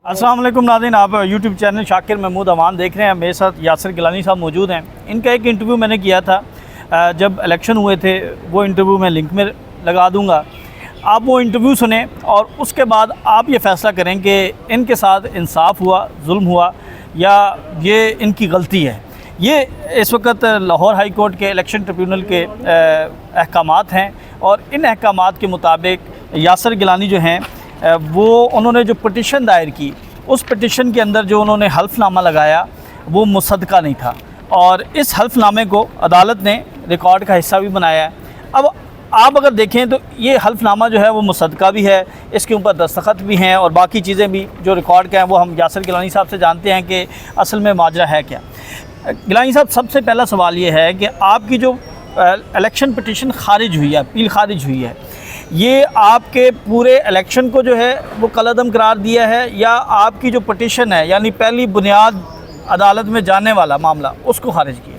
अस्सलाम वालेकुम नाज़रीन, आप यूट्यूब चैनल शाकिर महमूद अमान देख रहे हैं। मेरे साथ यासिर गिलानी साहब मौजूद हैं। इनका एक इंटरव्यू मैंने किया था जब इलेक्शन हुए थे, वो इंटरव्यू मैं लिंक में लगा दूंगा। आप वो इंटरव्यू सुने और उसके बाद आप ये फ़ैसला करें कि इनके साथ इंसाफ हुआ, जुल्म हुआ या ये इनकी गलती है। ये इस वक्त लाहौर हाई कोर्ट के इलेक्शन ट्रिब्यूनल के अहकामात हैं और इन अहकामात के मुताबिक यासिर गिलानी जो हैं वो उन्होंने जो पटिशन दायर की, उस पटिशन के अंदर जो उन्होंने हल्फनामा लगाया वो मुसद्दका नहीं था और इस हल्फनामे को अदालत ने रिकॉर्ड का हिस्सा भी बनाया है। अब आप अगर देखें तो ये हल्फनामा जो है वो मुसद्दका भी है, इसके ऊपर दस्तखत भी हैं और बाकी चीज़ें भी जो रिकॉर्ड का हैं वो हम यासिर गिलानी साहब से जानते हैं कि असल में माजरा है क्या। गिलानी साहब, सबसे पहला सवाल ये है कि आपकी जो इलेक्शन पटिशन खारिज हुई है, अपील खारिज हुई है, ये आपके पूरे इलेक्शन को जो है वो कलअदम करार दिया है या आपकी जो पटिशन है यानी पहली बुनियाद अदालत में जाने वाला मामला उसको खारिज किया?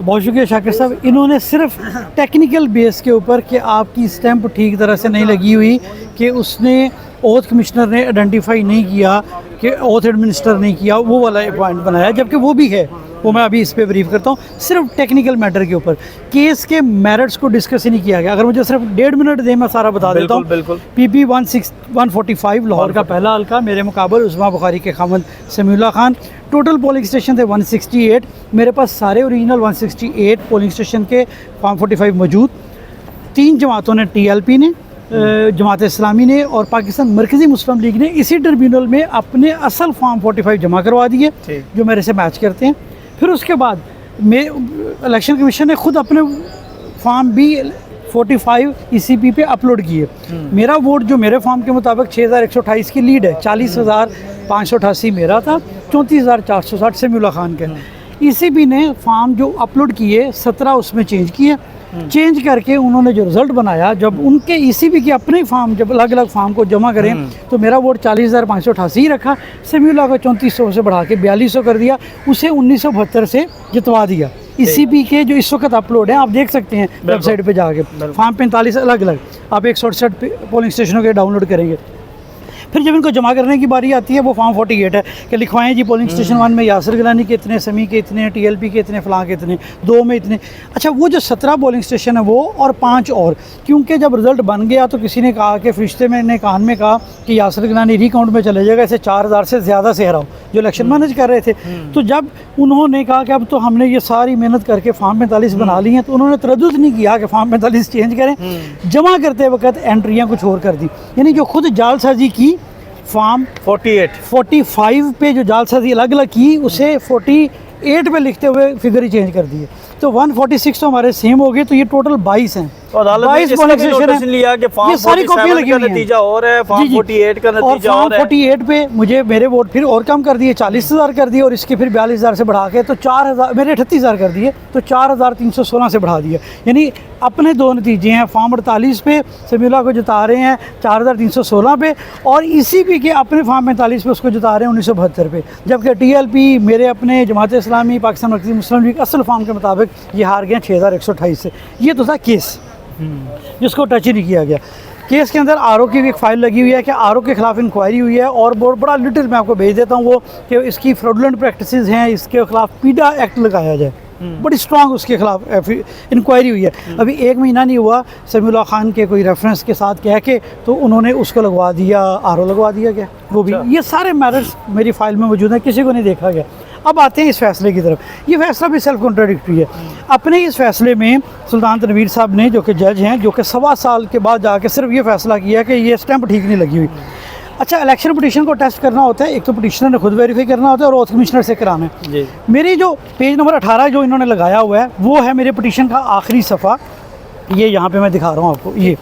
बहुत शुक्रिया शाकिर साहब। इन्होंने सिर्फ टेक्निकल बेस के ऊपर कि आपकी स्टैंप ठीक तरह से नहीं लगी हुई, कि उसने ओथ कमिश्नर ने आइडेंटिफाई नहीं किया, कि ओथ एडमिनिस्टर नहीं किया, वो वाला पॉइंट बनाया, जबकि वो भी है, वो मैं अभी इस पर ब्रीफ करता हूँ। सिर्फ टेक्निकल मैटर के ऊपर केस के मेरिट्स को डिस्कस ही नहीं किया गया। अगर मुझे सिर्फ 1.5 मिनट दे, मैं सारा बता देता हूँ। बिल्कुल। PP 145 लाहौर का पहला हल्का, मेरे मुकाबल उस्मा बुखारी के खामद Samiullah Khan. Total polling station थे 168। मेरे पास सारे ओरिजिनल 168 पोलिंग स्टेशन के फॉर्म 45 मौजूद। 3 जमातों ने, TLP ने, जमात इस्लामी ने और पाकिस्तान मरकज़ी मुस्लिम लीग ने इसी ट्रिब्यूनल में अपने असल फॉर्म 45 जमा करवा दिए जो मेरे से मैच करते हैं। फिर उसके बाद इलेक्शन कमीशन ने खुद अपने फॉर्म भी 45 ECP पे अपलोड किए। मेरा वोट जो मेरे फॉर्म के मुताबिक 6128 की लीड है, 40,588 मेरा था, 34,460 समीउल्लाह खान के। ECP ने फॉर्म जो अपलोड किए 17 उसमें चेंज किए। चेंज करके उन्होंने जो रिज़ल्ट बनाया, जब उनके ECP के अपने फॉर्म जब अलग अलग फॉर्म को जमा करें तो मेरा वोट 40,588 ही रखा। समीउल्लाह को 3400 से बढ़ा के 4200 कर दिया, उसे 1972 से जितवा दिया। ECP के जो इस वक्त अपलोड है, आप देख सकते हैं वेबसाइट पे जाके, फॉर्म 45 अलग अलग आप 168 पोलिंग स्टेशनों के डाउनलोड करेंगे। फिर जब इनको जमा करने की बारी आती है, वो फॉर्म 48 है कि लिखवाएं जी पोलिंग स्टेशन 1 में यासिर गिलानी के इतने, समी के इतने, TLP के इतने, फलां के इतने, 2 में इतने। अच्छा, वो जो 17 पोलिंग स्टेशन है वो और 5 और, क्योंकि जब रिज़ल्ट बन गया तो किसी ने कहा कि फरिश्ते में ने कान में कहा कि यासिर गिलानी रिकाउंट में चले जाएगा, इसे 4000 से ज़्यादा से हराओ, जो इलेक्शन मैनेज कर रहे थे। तो जब उन्होंने कहा कि अब तो हमने ये सारी मेहनत करके फॉर्म 45 बना ली हैं, तो उन्होंने तरद्दुद नहीं किया कि फॉर्म 45 चेंज करें। जमा करते वक्त एंट्रियाँ कुछ और कर दी, यानी जो खुद जालसाजी की फॉर्म 45 पे जो जालसाजी अलग अलग की, उसे 48 पे लिखते हुए फिगर ही चेंज कर दिए। तो 146 तो हमारे सेम हो गए, तो ये टोटल 22 हैं। तो अदालत ने इसका भी नोटिस लिया कि फॉर्म 47 का नतीजा और है, फॉर्म 48 का नतीजा और है। 48 पे मुझे मेरे वोट फिर और कम कर दिए, 40,000 कर दिए और इसके फिर 42,000 से बढ़ा के तो 4,000, मेरे 38,000 कर दिए, तो 4,316 से बढ़ा दिया। यानी अपने 2 नतीजे हैं, फॉर्म 48 पे समीउल्लाह को जिता रहे हैं 4,316 पे, और ECP के अपने फॉर्म 45 पे उसको जिता रहे हैं 1972 पे, जबकि TLP मेरे अपने जमात इस्लामी पाकिस्तान मरकज़ी मुस्लिम लीग असल फॉर्म के मुताबिक ये हार गए 6128 से। ये तो था केस जिसको टच ही नहीं किया गया। केस के अंदर RO की भी एक फ़ाइल लगी हुई है कि RO के ख़िलाफ़ इंक्वायरी हुई है, और बहुत बड़ा डिटेल मैं आपको भेज देता हूँ वो, कि इसकी फ्रॉडुलेंट प्रैक्टिसेस हैं, इसके ख़िलाफ़ PIDA एक्ट लगाया जाए। बड़ी स्ट्रॉन्ग उसके खिलाफ इंक्वायरी हुई है। अभी 1 महीना नहीं हुआ, समीउल्लाह खान के कोई रेफरेंस के साथ कह के तो उन्होंने उसको लगवा दिया, RO लगवा दिया गया वो भी। ये सारे मैटर्स मेरी फ़ाइल में मौजूद हैं, किसी को नहीं देखा गया। अब आते हैं इस फैसले की तरफ। ये फैसला भी सेल्फ कॉन्ट्राडिक्टरी है। अपने इस फैसले में सुल्तान तनवीर साहब ने, जो कि जज हैं, जो कि 1.25 साल के बाद जाके सिर्फ ये फैसला किया कि ये स्टैंप ठीक नहीं लगी हुई। अच्छा, इलेक्शन पटिशन को टेस्ट करना होता है, एक तो पटिशनर ने खुद वेरीफाई करना होता है और ओथ कमिश्नर से कराना है। मेरी जो पेज नंबर 18 जो इन्होंने लगाया हुआ है वो है मेरे पटिशन का आखिरी सफ़ा। ये यहाँ पे मैं दिखा रहा हूँ आपको, ये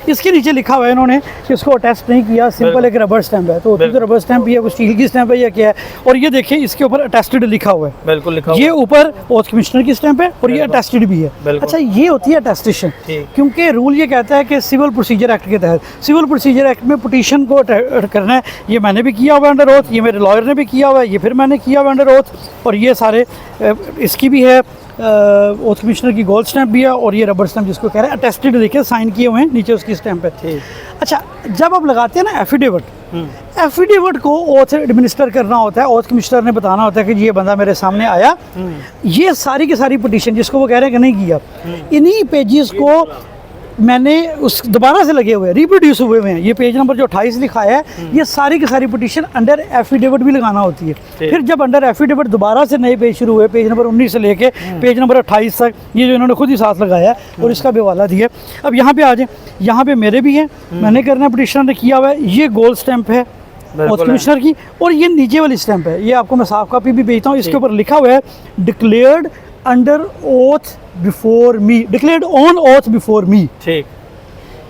इसके नीचे लिखा हुआ है इन्होंने कि इसको अटेस्ट नहीं किया, सिंपल एक रबर स्टैंप है। तो रबर स्टैंप भी है, वो स्टील की स्टैंप है या क्या है, और ये देखिए इसके ऊपर अटेस्टेड लिखा हुआ है। बिल्कुल लिखा हुआ ये ऊपर ओथ कमिश्नर की स्टैंप है और ये अटेस्टेड भी है। अच्छा, ये होती है अटेस्टेशन, क्योंकि रूल ये कहता है कि सिविल प्रोसीजर एक्ट के तहत, सिविल प्रोसीजर एक्ट में पटिशन को करना है। ये मैंने भी किया हुआ है अंडर ओथ, ये मेरे लॉयर ने भी किया हुआ है, ये फिर मैंने किया हुआ अंडर ओथ, और ये सारे इसकी भी है ओथ कमिश्नर की गोल्ड स्टैंप भी है, और ये रबर स्टैंप जिसको कह रहे हैं अटेस्टेड, देखिए साइन किए हुए हैं, नीचे उसकी स्टैंप है। अच्छा, जब आप लगाते हैं ना एफिडेविट, एफिडेविट को ओथ एडमिनिस्टर करना होता है, ओथ कमिश्नर ने बताना होता है कि ये बंदा मेरे सामने आया। ये सारी की सारी पिटीशन जिसको वो कह रहे हैं कि नहीं किया, इन्हीं पेजेस को मैंने उस दोबारा से लगे हुए हैं, रिप्रोड्यूस हुए हुए हैं। ये पेज नंबर जो 28 लिखा है, ये सारी की सारी पिटीशन अंडर एफिडेविट भी लगाना होती है। फिर जब अंडर एफिडेविट दोबारा से नए पेज शुरू हुए, पेज नंबर 19 से लेके पेज नंबर 28 तक, ये जो इन्होंने खुद ही साथ लगाया है और इसका भी हवाला दिया। अब यहाँ पे आ जाए, यहाँ पे मेरे भी हैं, मैंने करना है, पिटिशनर ने किया हुआ है। ये गोल्ड स्टैंप है ओथ कमिश्नर की, और ये नीचे वाली स्टैंप है, ये आपको मैं साफ कॉपी भी भेजता हूँ। इसके ऊपर लिखा हुआ है declared under oath before me, declared on oath before me. ठीक,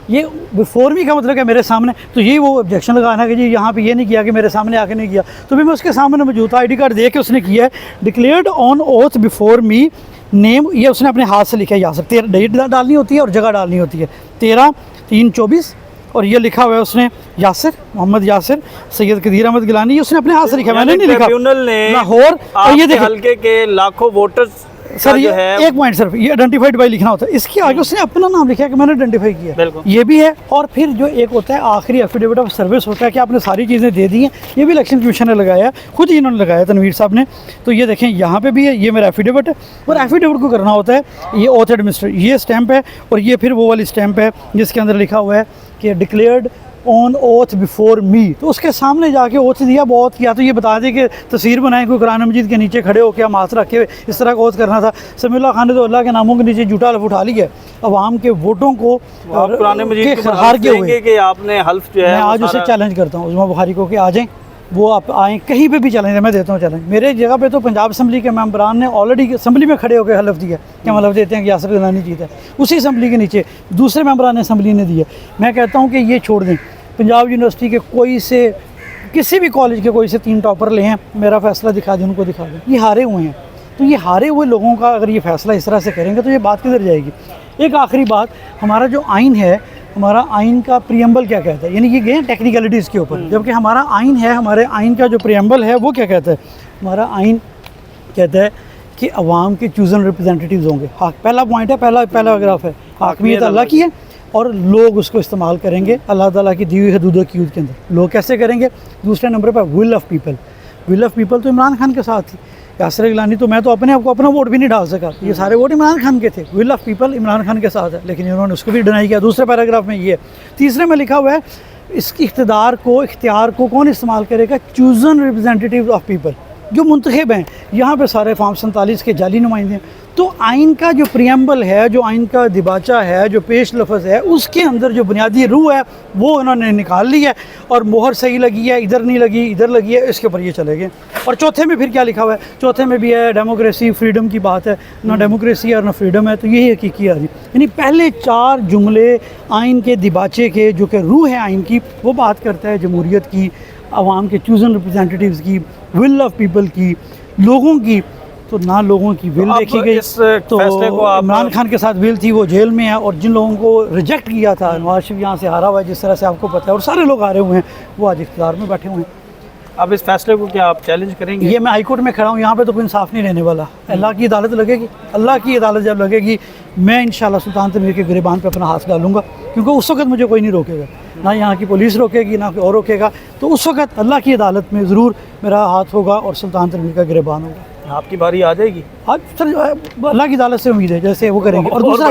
ये बिफोर मी का मतलब है मेरे सामने, तो यही वो ऑब्जेक्शन लगाना कि जी यहाँ पे ये नहीं किया कि मेरे सामने आके नहीं किया, तो भी मैं उसके सामने मौजूद था, ID कार्ड दे के उसने किया है। Declared on oath before me, name ये उसने अपने हाथ से लिखा है, यासर डेट डालनी होती है और जगह डालनी होती है, 13/3/24, और ये लिखा हुआ है उसने यासिर, मोहम्मद यासिर सैयद कदीर अहमद गिलानी, ये उसने अपने हाथ से लिखा है, मैंने नहीं लिखा। ट्रिब्यूनल ने लाहौर, और ये देखिए हल्के के लाखों वोटर्स सर, ये है एक पॉइंट सर, ये आइडेंटिफाइड बाय लिखना होता है, इसके आगे उसने अपना नाम लिखा है कि मैंने आइडेंटिफाई किया, ये भी है। और फिर जो एक होता है आखिरी एफिडेविट ऑफ सर्विस होता है कि आपने सारी चीज़ें दे दी हैं, ये भी इलेक्शन कमीशन ने लगाया है, खुद ही इन्होंने लगाया तनवीर साहब ने। तो ये देखें यहाँ पे भी है, ये मेरा एफिडेविट है, और एफिडेविट को करना होता है ये ओथ एडमिनिस्टर, ये स्टैंप है, और ये फिर वो वाली स्टैंप है जिसके अंदर लिखा हुआ है कि declared on oath before me. तो उसके सामने जाके ओथ दिया, बहुत या तो ये बता दें कि तस्वीर बनाएं कोई कुरान मजीद के नीचे खड़े होकर हम हाथ रखे हुए, इस तरह का ओथ करना था। समीउल्लाह खान ने तो अल्लाह के नामों के नीचे जूठा लफ उठा लिया, अवाम के वोटों को कुरान मजीद हार के हुए कि आपने हल्फ जो है, मैं आज उसे चैलेंज करता हूँ उस्मा बुखारी को कि आ जाएँ, वो आप आएँ, कहीं पे भी चैलेंज है, मैं देता हूँ चैलेंज। मेरे जगह पे तो पंजाब असम्बली के मेंबरान ने ऑलरेडी असम्बली में खड़े होकर हलफ दिया कि हम हलफ देते हैं कि यासिर गिलानी जीता है। उसी असम्बली के नीचे दूसरे मेंबरान ने असम्बली ने दिया। मैं कहता हूँ कि ये छोड़ दें, पंजाब यूनिवर्सिटी के कोई से किसी भी कॉलेज के कोई से 3 टॉपर ले हैं, मेरा फ़ैसला दिखा दें, उनको दिखा दें, ये हारे हुए हैं। तो ये हारे हुए लोगों का अगर ये फ़ैसला इस तरह से करेंगे तो ये बात किधर जाएगी। एक आखिरी बात, हमारा जो आइन है, हमारा आइन का प्रियम्बल क्या कहता है, यानी ये गए टेक्निकलिटीज़ के ऊपर, जबकि हमारा आइन है, हमारे आइन का जो प्रियम्बल है वो क्या कहता है। हमारा आइन कहता है कि अवाम के चूज़न रिप्रेजेंटेटिव्स होंगे। हाँ, पहला पॉइंट है, पहला पैराग्राफ है, हाकमियत अल्लाह की है और लोग उसको इस्तेमाल करेंगे अल्लाह ताला की दी हुई हदूद की के अंदर। लोग कैसे करेंगे? दूसरे नंबर पर will of people. Will of people तो इमरान खान के साथ थी, यासिर गिलानी तो मैं तो अपने आप को अपना वोट भी नहीं डाल सका, ये सारे वोट इमरान खान के थे। Will of people Imran Khan के साथ है, लेकिन इन्होंने उसको भी डिनाई किया। दूसरे पैराग्राफ में ये है। तीसरे में लिखा हुआ है इसकी इख्तियार को कौन इस्तेमाल करेगा? चूज़न रिप्रेजेंटेटिव ऑफ पीपल, जो मुंतखब हैं। यहाँ पे सारे फॉर्म 47 के जाली नुमाइंदे हैं। तो आइन का जो प्रियम्बल है, जो आइन का दिबाचा है, जो पेश लफ्ज़ है, उसके अंदर जो बुनियादी रूह है वो उन्होंने निकाल ली है, और मोहर सही लगी है, इधर नहीं लगी, इधर लगी है, इसके ऊपर ये चले गए। और चौथे में फिर क्या लिखा हुआ है? चौथे में भी है डेमोक्रेसी, फ्रीडम की बात है, ना डेमोक्रेसी और ना फ्रीडम है। तो यही हकीकी है। यानी पहले 4 जुमले आइन के दिबाचे के, जो कि रूह है आइन की, वो बात करता है जमहूरियत की, आवाम के चूज़न रिप्रेजेंटेटिव्स की, विल ऑफ पीपल की, लोगों की। तो ना लोगों की विल देखी गई। तो इमरान खान के साथ विल थी, वो जेल में है, और जिन लोगों को रिजेक्ट किया था, नवाज शरीफ यहाँ से हारा हुआ है जिस तरह से आपको पता है, और सारे लोग हारे हुए हैं, वो आज इख्तियार में बैठे हुए हैं। अब इस फैसले को क्या आप चैलेंज करेंगे? ये मैं हाई कोर्ट में खड़ा हूँ, यहाँ पे तो कोई इंसाफ नहीं रहने वाला। अल्लाह की अदालत लगेगी, अल्लाह की अदालत जब लगेगी, मैं इंशाल्लाह सुल्तान तमीर के गिरबान पे अपना हाथ डालूंगा, क्योंकि उस वक्त मुझे कोई नहीं रोकेगा, ना यहाँ की पुलिस रोकेगी, ना कोई और रोकेगा। तो उस वक्त अल्लाह की अदालत में ज़रूर मेरा हाथ होगा और सुल्तान तमीर का गिरबान होगा। आपकी बारी आ जाएगी आज सर, अल्लाह की अदालत से उम्मीद है जैसे वो करेंगे। और दूसरा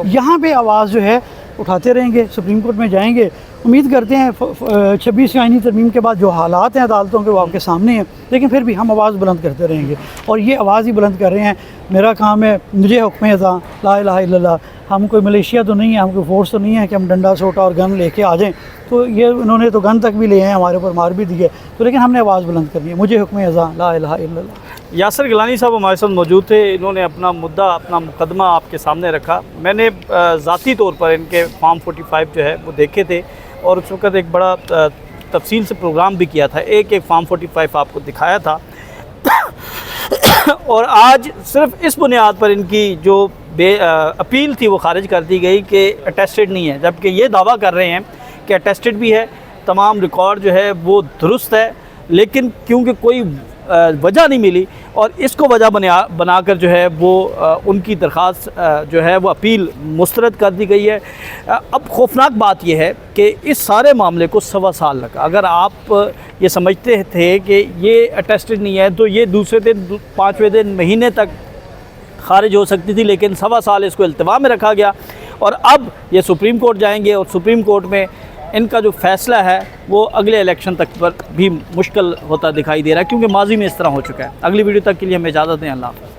यहाँ पे आवाज़ जो है उठाते रहेंगे, सुप्रीम कोर्ट में जाएंगे। उम्मीद करते हैं 26 आईनी तरमीम के बाद जो हालात हैं अदालतों के वो आपके सामने हैं, लेकिन फिर भी हम आवाज़ बुलंद करते रहेंगे, और ये आवाज़ ही बुलंद कर रहे हैं। मेरा काम है, मुझे हुक्म अज़ा ला इलाहा इल्लल्लाह। हम कोई मलेशिया तो नहीं है, हम कोई फोर्स तो नहीं है कि हम डंडा सोटा और गन लेके आ जाएं। तो ये उन्होंने तो गन तक भी लिए हैं, हमारे ऊपर मार भी दिए, तो लेकिन हमने आवाज़ बुलंद करनी है। मुझे हुक्म अज़ा ला इलाहा इल्लल्लाह। यासिर गिलानी साहब हमारे साथ मौजूद थे। इन्होंने अपना मुद्दा, अपना मुकदमा आपके सामने रखा। मैंने ज़ाती तौर पर इनके फॉर्म 45 जो है वो देखे थे, और उस वक़्त एक बड़ा तफसील से प्रोग्राम भी किया था, एक फॉर्म 45 आपको दिखाया था। और आज सिर्फ इस बुनियाद पर इनकी जो अपील थी वो खारिज कर दी गई कि अटेस्टेड नहीं है, जबकि ये दावा कर रहे हैं कि अटेस्टेड भी है, तमाम रिकॉर्ड जो है वो दुरुस्त है, लेकिन क्योंकि कोई वजह नहीं मिली और इसको वजह बनाकर जो है वो उनकी दरख्वास्त जो है वो अपील मुस्तरद कर दी गई है। अब खौफनाक बात यह है कि इस सारे मामले को 1.25 साल लगा। अगर आप ये समझते थे कि ये अटेस्टेड नहीं है तो ये दूसरे दिन 5वें दिन महीने तक खारिज हो सकती थी, लेकिन 1.25 साल इसको इल्तिवा में रखा गया और अब ये सुप्रीम कोर्ट जाएंगे और सुप्रीम कोर्ट में इनका जो फ़ैसला है वो अगले इलेक्शन तक पर भी मुश्किल होता दिखाई दे रहा है, क्योंकि माजी में इस तरह हो चुका है। अगली वीडियो तक के लिए हमें इजाज़त दें। अल्लाह हाफ़िज़।